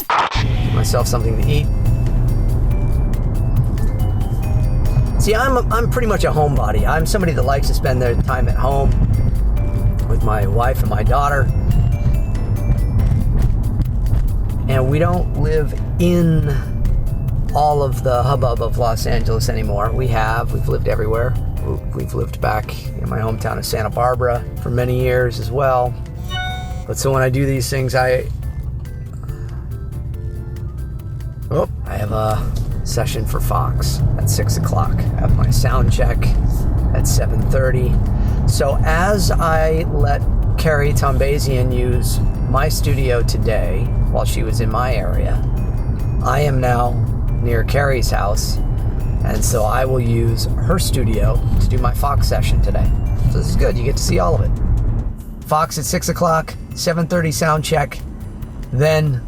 Get myself something to eat. See, I'm pretty much a homebody. I'm somebody that likes to spend their time at home with my wife and my daughter. And we don't live in all of the hubbub of Los Angeles anymore. We've lived everywhere. We've lived back in my hometown of Santa Barbara for many years as well. But so when I do these things, I have a session for Fox at 6 o'clock. I have my sound check at 7:30. So as I let Carrie Tombazian use my studio today while she was in my area, I am now near Carrie's house, and so I will use her studio to do my Fox session today. So this is good, you get to see all of it. Fox at 6 o'clock, 7:30 sound check, then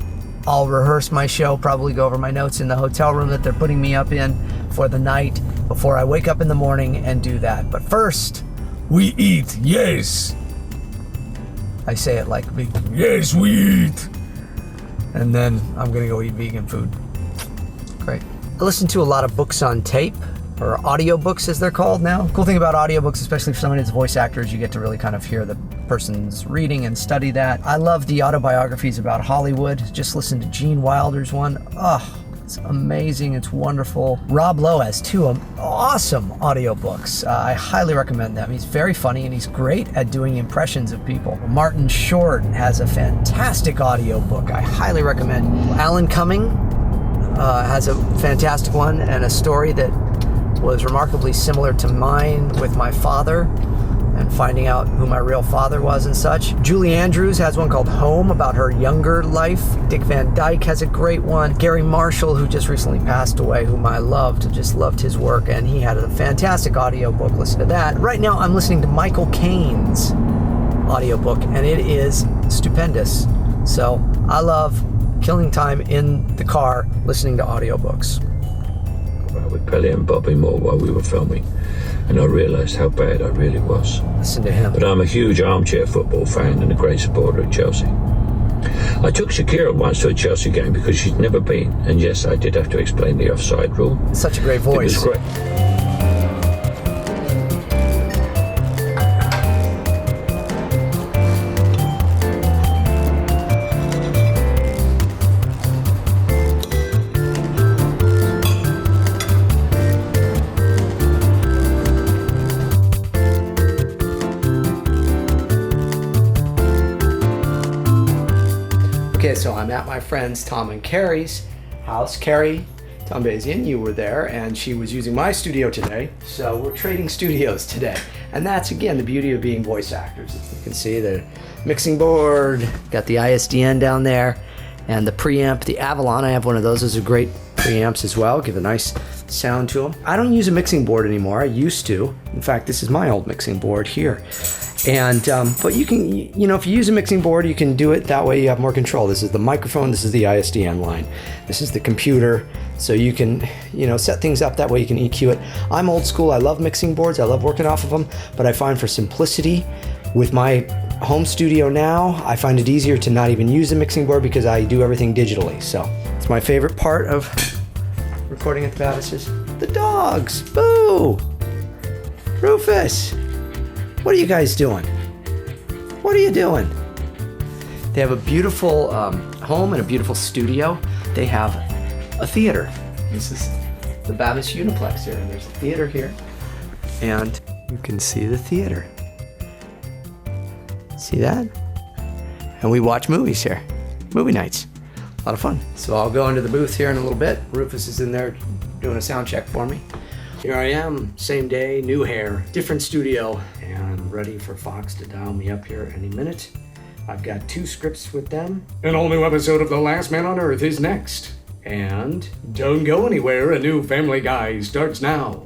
I'll rehearse my show, probably go over my notes in the hotel room that they're putting me up in for the night before I wake up in the morning and do that. But first, we eat, yes. I say it like vegan. Yes, we eat. And then I'm gonna go eat vegan food. Great. I listen to a lot of books on tape, or audiobooks as they're called now. Cool thing about audiobooks, especially for somebody that's a voice actor, is you get to really kind of hear the person's reading and study that. I love the autobiographies about Hollywood. Just listen to Gene Wilder's one. It's amazing, it's wonderful. Rob Lowe has two awesome audiobooks. I highly recommend them. He's very funny and he's great at doing impressions of people. Martin Short has a fantastic audiobook I highly recommend. Alan Cumming has a fantastic one, and a story that was remarkably similar to mine with my father and finding out who my real father was and such. Julie Andrews has one called Home, about her younger life. Dick Van Dyke has a great one. Gary Marshall, who just recently passed away, whom I loved, just loved his work, and he had a fantastic audiobook. Listen to that. Right now I'm listening to Michael Caine's audiobook, and it is stupendous. So I love killing time in the car listening to audiobooks. With Pelly and Bobby Moore while we were filming, and I realised how bad I really was. Listen to him. But I'm a huge armchair football fan and a great supporter of Chelsea. I took Shakira once to a Chelsea game because she'd never been, and yes, I did have to explain the offside rule. Such a great voice. It was great. Okay, so I'm at my friends Tom and Carrie's house. Carrie Tombazian, you were there, and she was using my studio today. So we're trading studios today. And that's, again, the beauty of being voice actors. You can see the mixing board, got the ISDN down there, and the preamp, the Avalon. I have one of those. Those are great preamps as well. Give a nice sound to them. I don't use a mixing board anymore. I used to. In fact, this is my old mixing board here. And, but you can, if you use a mixing board, you can do it that way. You have more control. This is the microphone. This is the ISDN line. This is the computer. So you can, set things up that way. You can EQ it. I'm old school. I love mixing boards. I love working off of them. But I find for simplicity with my home studio now, I find it easier to not even use a mixing board because I do everything digitally. So it's my favorite part of recording at the Baptists. The dogs. Boo! Rufus! What are you guys doing? What are you doing? They have a beautiful home and a beautiful studio. They have a theater. This is the Baptist Uniplex here, and there's a theater here. And you can see the theater. See that? And we watch movies here. Movie nights. A lot of fun. So I'll go into the booth here in a little bit. Rufus is in there doing a sound check for me. Here I am, same day, new hair, different studio, and ready for Fox to dial me up here any minute. I've got 2 scripts with them. An all-new episode of The Last Man on Earth is next. And don't go anywhere, a new Family Guy starts now.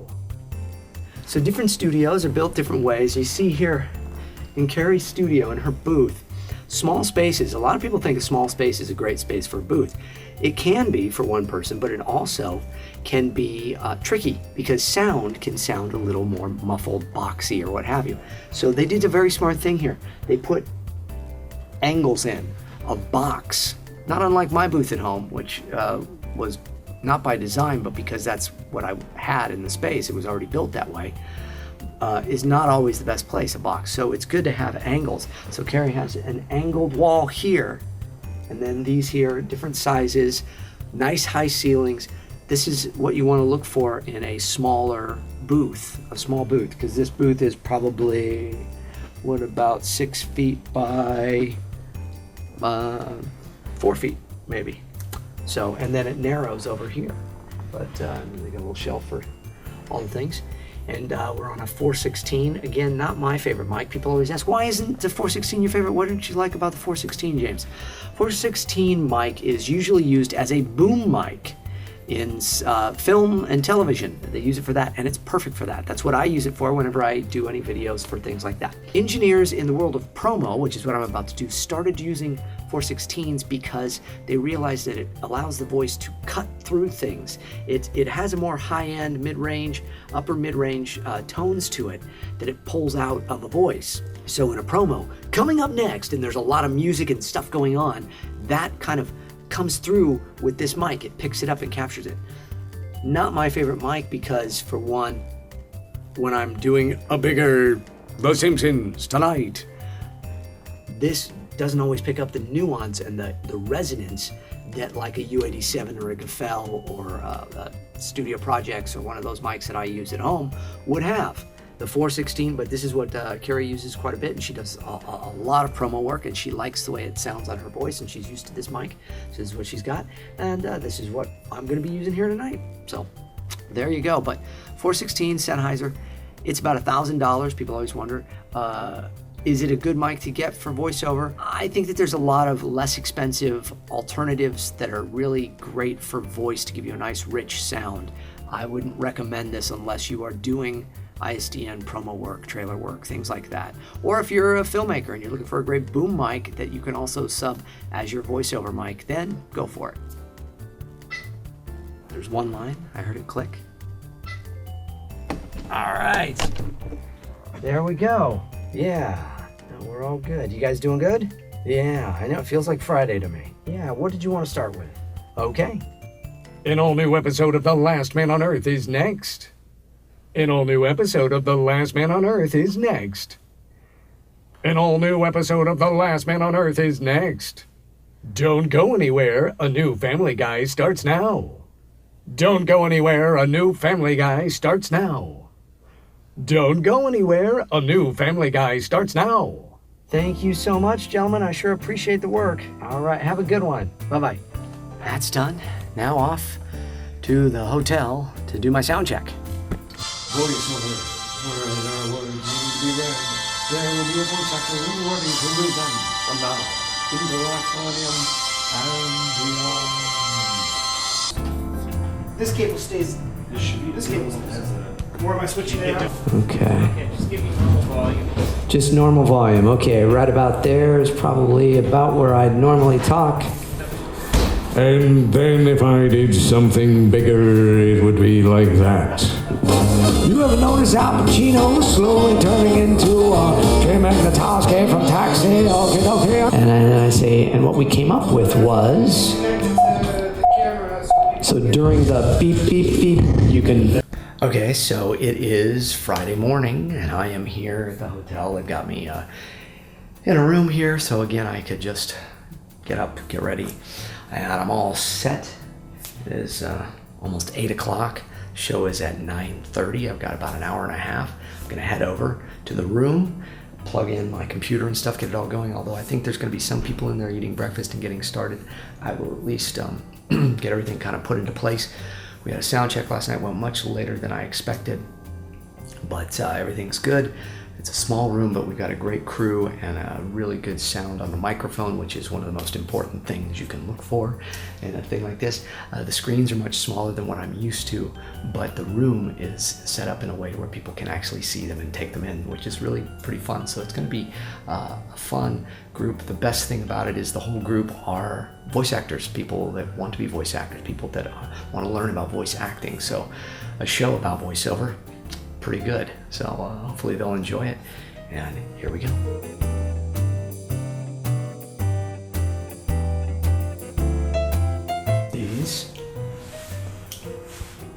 So different studios are built different ways. You see here in Carrie's studio, in her booth, small spaces. A lot of people think a small space is a great space for a booth. It can be for one person, but it also can be tricky because sound can sound a little more muffled, boxy, or what have you. So they did a very smart thing here. They put angles in, a box not unlike my booth at home, which was not by design, but because that's what I had in the space, it was already built that way, is not always the best place, a box. So it's good to have angles. So Carrie has an angled wall here, and then these here, different sizes, nice high ceilings. This is what you want to look for in a smaller booth, a small booth, because this booth is probably, about 6 feet by 4 feet, maybe. So, and then it narrows over here. But they got a little shelf for all the things. And we're on a 416. Again, not my favorite mic. People always ask, why isn't the 416 your favorite? What did you like about the 416, James? 416 mic is usually used as a boom mic in film and television. They use it for that, and it's perfect for that. That's what I use it for whenever I do any videos for things like that. Engineers in the world of promo, which is what I'm about to do, started using 416s because they realized that it allows the voice to cut through things. It has a more high-end, mid-range, upper mid-range tones to it that it pulls out of a voice. So in a promo, coming up next, and there's a lot of music and stuff going on, that kind of comes through with this mic. It picks it up and captures it. Not my favorite mic because, for one, when I'm doing a bigger The Simpsons tonight, this doesn't always pick up the nuance and the resonance that like a U87 or a Gefell or a Studio Projects or one of those mics that I use at home would have. The 416, but this is what Carrie uses quite a bit, and she does a lot of promo work, and she likes the way it sounds on her voice, and she's used to this mic. So this is what she's got, and this is what I'm going to be using here tonight. So there you go. But 416 Sennheiser, it's about $1,000. People always wonder, is it a good mic to get for voiceover? I think that there's a lot of less expensive alternatives that are really great for voice to give you a nice rich sound. I wouldn't recommend this unless you are doing ISDN promo work, trailer work, things like that. Or if you're a filmmaker and you're looking for a great boom mic that you can also sub as your voiceover mic, then go for it. There's one line, I heard it click. All right, there we go. Yeah, we're all good. You guys doing good? Yeah, I know, it feels like Friday to me. Yeah, what did you want to start with? Okay. An all-new episode of The Last Man on Earth is next. An all-new episode of The Last Man on Earth is next. An all-new episode of The Last Man on Earth is next. Don't go anywhere, a new Family Guy starts now. Don't go anywhere, a new Family Guy starts now. Don't go anywhere, a new Family Guy starts now. Thank you so much, gentlemen. I sure appreciate the work. All right, have a good one. Bye-bye. That's done. Now off to the hotel to do my sound check. Voiceover, where there words need to be read. There will be a voice actor waiting to read them from now into the auditorium and beyond. This cable stays. This cable stays. Where am I switching it out? Okay. Just give me normal volume. Just normal volume. Okay, right about there is probably about where I'd normally talk. And then if I did something bigger, it would be like that. You ever notice Al Pacino slowly turning into Jim Magnetoski from Taxi? Okay. And I say, and what we came up with was, so during the beep, beep, beep, you can... Okay, so it is Friday morning, and I am here at the hotel. They've got me in a room here, so again, I could just get up, get ready, and I'm all set. It is almost 8 o'clock. Show is at 9:30. I've got about an hour and a half. I'm gonna head over to the room, plug in my computer and stuff, get it all going, although I think there's gonna be some people in there eating breakfast and getting started. I will at least get everything kind of put into place. We had a sound check last night, went much later than I expected, but everything's good. It's a small room, but we've got a great crew and a really good sound on the microphone, which is one of the most important things you can look for in a thing like this. The screens are much smaller than what I'm used to, but the room is set up in a way where people can actually see them and take them in, which is really pretty fun. So it's going to be a fun group. The best thing about it is the whole group are voice actors, people that want to be voice actors, people that want to learn about voice acting. So a show about voiceover. Pretty good. So hopefully they'll enjoy it. And here we go.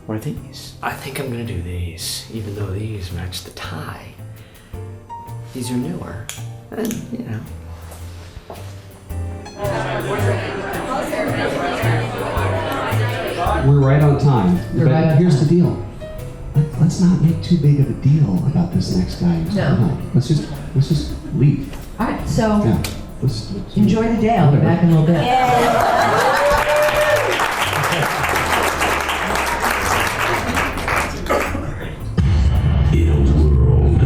or these? I think I'm gonna do these, even though these match the tie. These are newer, and you know. We're right on time. But here's the deal. Let's not make too big of a deal about this next guy. No. Let's just leave. All right, so Yeah. Let's enjoy the day. I'll be back in a little bit. In a world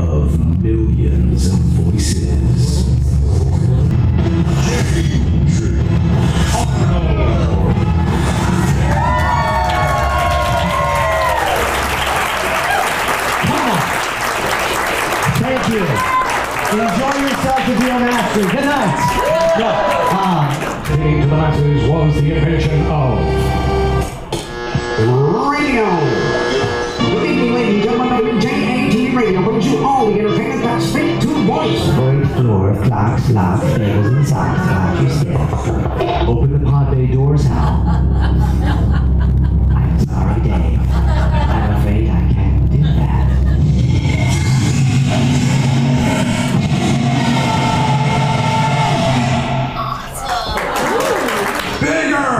of millions of voices. Thank you. Enjoy yourself with your master. Good night. Leading to the masses was the invention of radio. Good evening, ladies and gentlemen. JAT Radio brings you all the entertainment that's fit to voice. Third floor, clocks, locks, tables, and socks. Watch your step. Open the pod bay doors, Hal. I'm sorry, Dave. I'm afraid I can't do that.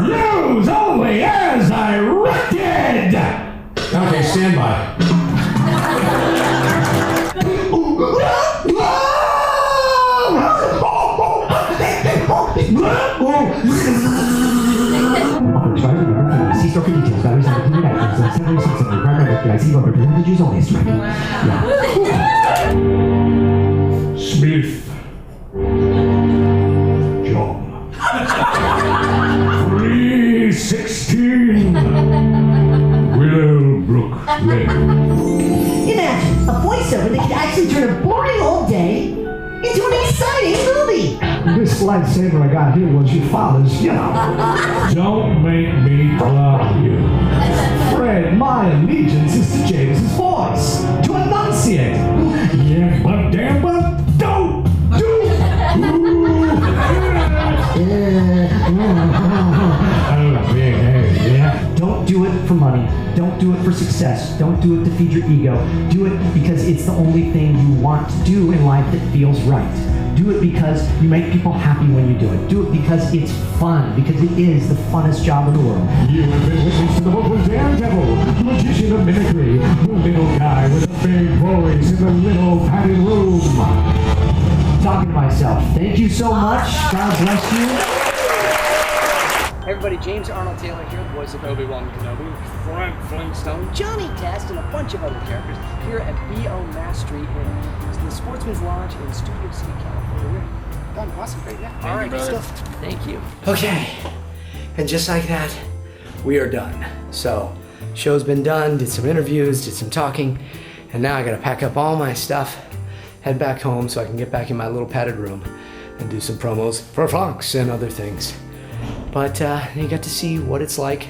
news only as directed. Okay, stand by. C-store for details. Batteries on the computer actions. 7670. Primary guys. See what represented use only. It's ready. Yeah. Smith. John. 316. Willowbrook Lane. Imagine a voiceover that could actually turn a boring old day into an exciting movie. This lightsaber I got here was your father's, you know. Don't make me clown you. Fred, my allegiance is to James's voice. To enunciate. Yeah, but damn, but don't do. Yeah. Don't do it for money. Don't do it for success. Don't do it to feed your ego. Do it because it's the only thing you want to do in life that feels right. Do it because you make people happy when you do it. Do it because it's fun, because it is the funnest job in the world. You have been witness to the book of Daredevil, the magician of mimicry, the little guy with a big voice in the little padded room. Talking to myself. Thank you so much. God bless you. Hey everybody, James Arnold Taylor here, the voice of Obi-Wan Kenobi, Frank Flintstone, Johnny Test, and a bunch of other characters here at B.O. Mass Street in the Sportsman's Lodge in Studio City, California. We're done. Awesome, great, yeah. All right, good stuff. Thank you. Okay, and just like that, we are done. So, show's been done, did some interviews, did some talking, and now I gotta pack up all my stuff, head back home so I can get back in my little padded room and do some promos for Fox and other things. But you got to see what it's like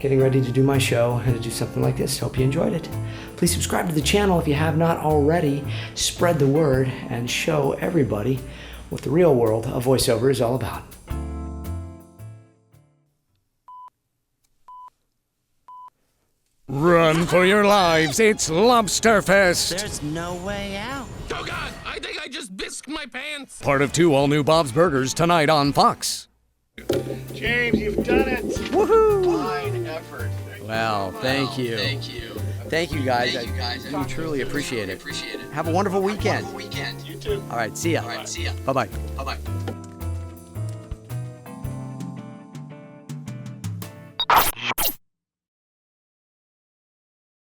getting ready to do my show and to do something like this. Hope you enjoyed it. Please subscribe to the channel if you have not already. Spread the word and show everybody what the real world of voiceover is all about. Run for your lives, it's Lobsterfest! There's no way out. Oh God, I think I just bisqued my pants! Part of 2 all-new Bob's Burgers tonight on Fox. James, you've done it! Woohoo! Fine effort. Well, thank you. Thank you. Thank you guys. I do truly appreciate it. Have a wonderful weekend. You too. All right, see ya. Bye-bye. Bye-bye.